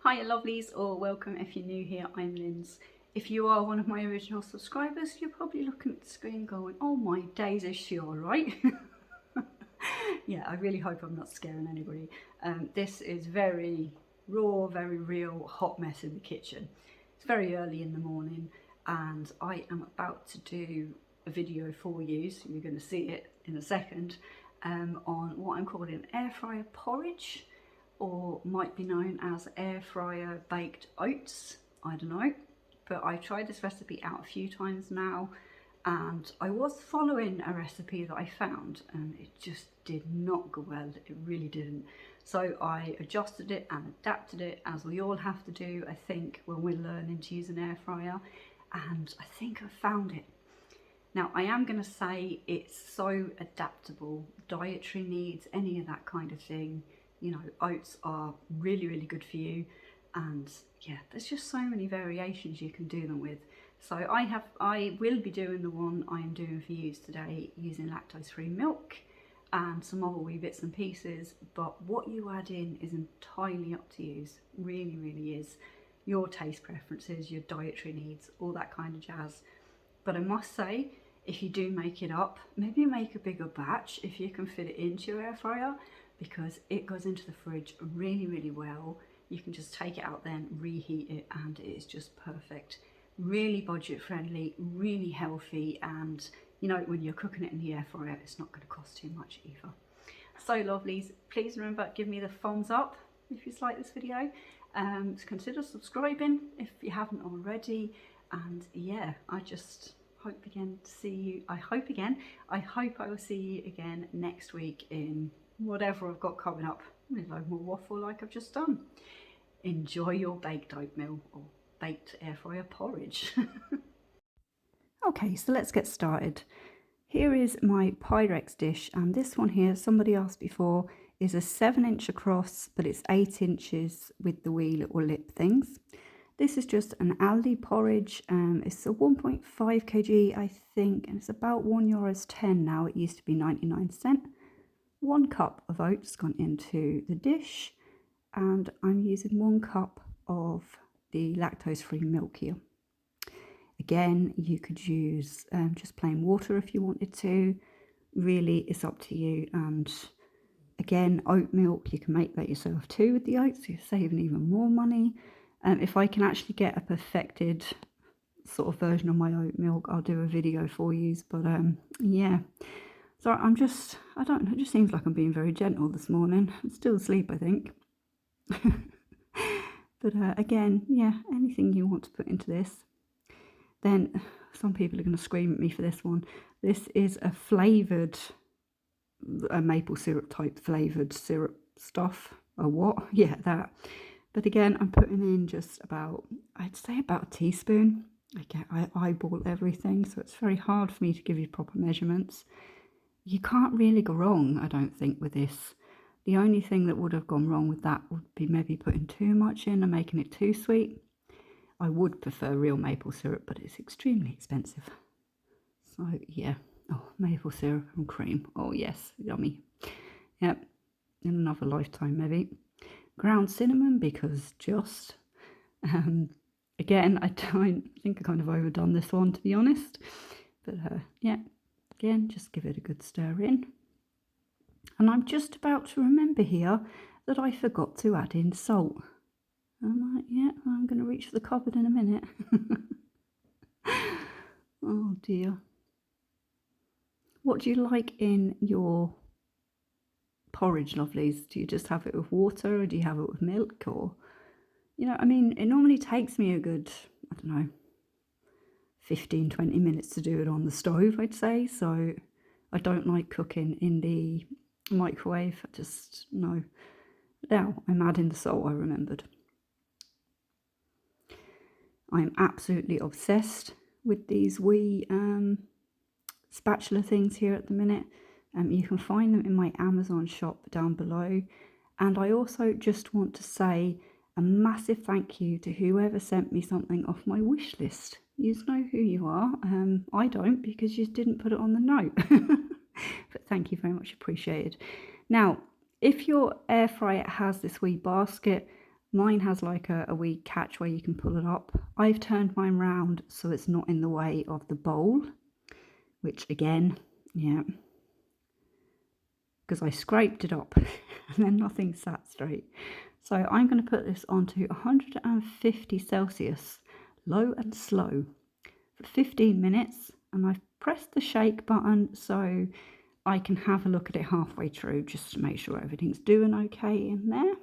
Hiya lovelies, or welcome if you're new here, I'm Linz. If you are one of my original subscribers, you're probably looking at the screen going, oh my days, is she alright? Yeah, I really hope I'm not scaring anybody. This is very raw, very real, hot mess in the kitchen. It's very early in the morning and I am about to do a video for you, so you're going to see it in a second, on what I'm calling air fryer porridge, or might be known as air fryer baked oats. I don't know, but I've tried this recipe out a few times now and I was following a recipe that I found and it just did not go well. It really didn't. So I adjusted it and adapted it, as we all have to do, I think, when we're learning to use an air fryer, and I think I found it. Now, I am going to say it's so adaptable, dietary needs, any of that kind of thing. You know, oats are really, really good for you. And yeah, there's just so many variations you can do them with. So I will be doing the one I am doing for you today using lactose-free milk and some other wee bits and pieces. But what you add in is entirely up to you. Really, really is. Your taste preferences, your dietary needs, all that kind of jazz. But I must say, if you do make it up, maybe make a bigger batch if you can fit it into your air fryer, because it goes into the fridge really, really well. You can just take it out then, reheat it, and it is just perfect. Really budget friendly, really healthy, and you know, when you're cooking it in the air fryer, it's not going to cost too much either. So lovelies, please remember, give me the thumbs up if you like this video. Consider subscribing if you haven't already. And yeah, I just hope again to see you. I hope I will see you again next week in whatever I've got coming up. A load more waffle like I've just done. Enjoy your baked oatmeal or baked air fryer porridge. Okay, so let's get started. Here is my Pyrex dish, and this one here, somebody asked before, is a 7-inch across, but it's 8 inches with the wee little lip things. This is just an Aldi porridge. It's a 1.5 kg, I think, and it's about €1.10 now. It used to be 99¢. 1 cup of oats gone into the dish, and I'm using 1 cup of the lactose-free milk here. Again, you could use just plain water if you wanted to. Really, it's up to you. And again, oat milk, you can make that yourself too with the oats, so you're saving even more money. If I can actually get a perfected sort of version of my oat milk, I'll do a video for you. But yeah, so I don't know, it just seems like I'm being very gentle this morning. I'm still asleep, I think. But again, yeah, anything you want to put into this. Then some people are going to scream at me for this one. This is a flavoured, maple syrup type flavoured syrup stuff. Or what? Yeah, that. But again, I'm putting in just about, I'd say about a teaspoon. Again, I eyeball everything, so it's very hard for me to give you proper measurements. You can't really go wrong, I don't think, with this. The only thing that would have gone wrong with that would be maybe putting too much in and making it too sweet. I would prefer real maple syrup, but it's extremely expensive. So yeah, oh, maple syrup and cream. Oh yes, yummy. Yep, in another lifetime maybe. Ground cinnamon, because just again, I don't think I kind of overdone this one, to be honest. But yeah, again, just give it a good stir in. And I'm just about to remember here that I forgot to add in salt. I'm like, yeah, I'm going to reach for the cupboard in a minute. Oh dear. What do you like in your porridge, lovelies? Do you just have it with water, or do you have it with milk? Or, you know, I mean, it normally takes me a good, I don't know, 15-20 minutes to do it on the stove, I'd say. So I don't like cooking in the microwave. I just, no. Now I'm adding the salt, I remembered. I'm absolutely obsessed with these wee spatula things here at the minute. You can find them in my Amazon shop down below. And I also just want to say a massive thank you to whoever sent me something off my wish list. You know who you are. I don't, because you didn't put it on the note. But thank you very much, appreciated. Now, if your air fryer has this wee basket, Mine has like a wee catch where you can pull it up. I've turned mine round so it's not in the way of the bowl, which again, yeah, because I scraped it up and then nothing sat straight. So I'm going to put this onto 150 Celsius, low and slow, for 15 minutes. And I've pressed the shake button so I can have a look at it halfway through just to make sure everything's doing okay in there.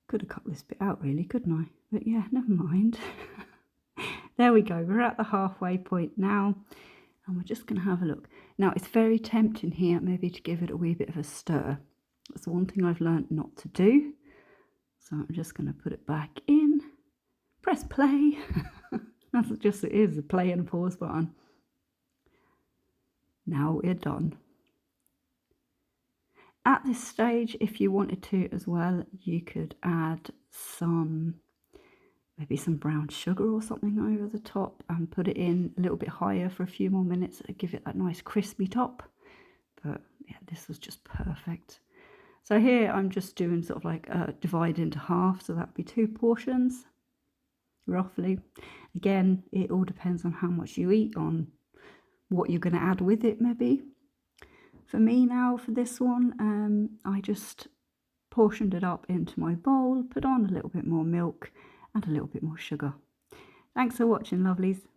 Could have cut this bit out really, couldn't I? But yeah, never mind. There we go. We're at the halfway point now. And we're just going to have a look. Now, it's very tempting here maybe to give it a wee bit of a stir. That's one thing I've learned not to do. So I'm just going to put it back in. Press play. That's just it is, a play and a pause button. Now we're done. At this stage, if you wanted to as well, you could add maybe some brown sugar or something over the top and put it in a little bit higher for a few more minutes to give it that nice crispy top. But yeah, this was just perfect. So here I'm just doing sort of like divide into half, so that'd be 2 portions roughly. Again, it all depends on how much you eat, on what you're going to add with it maybe. For me now, for this one, I just portioned it up into my bowl, put on a little bit more milk and a little bit more sugar. Thanks for watching, lovelies.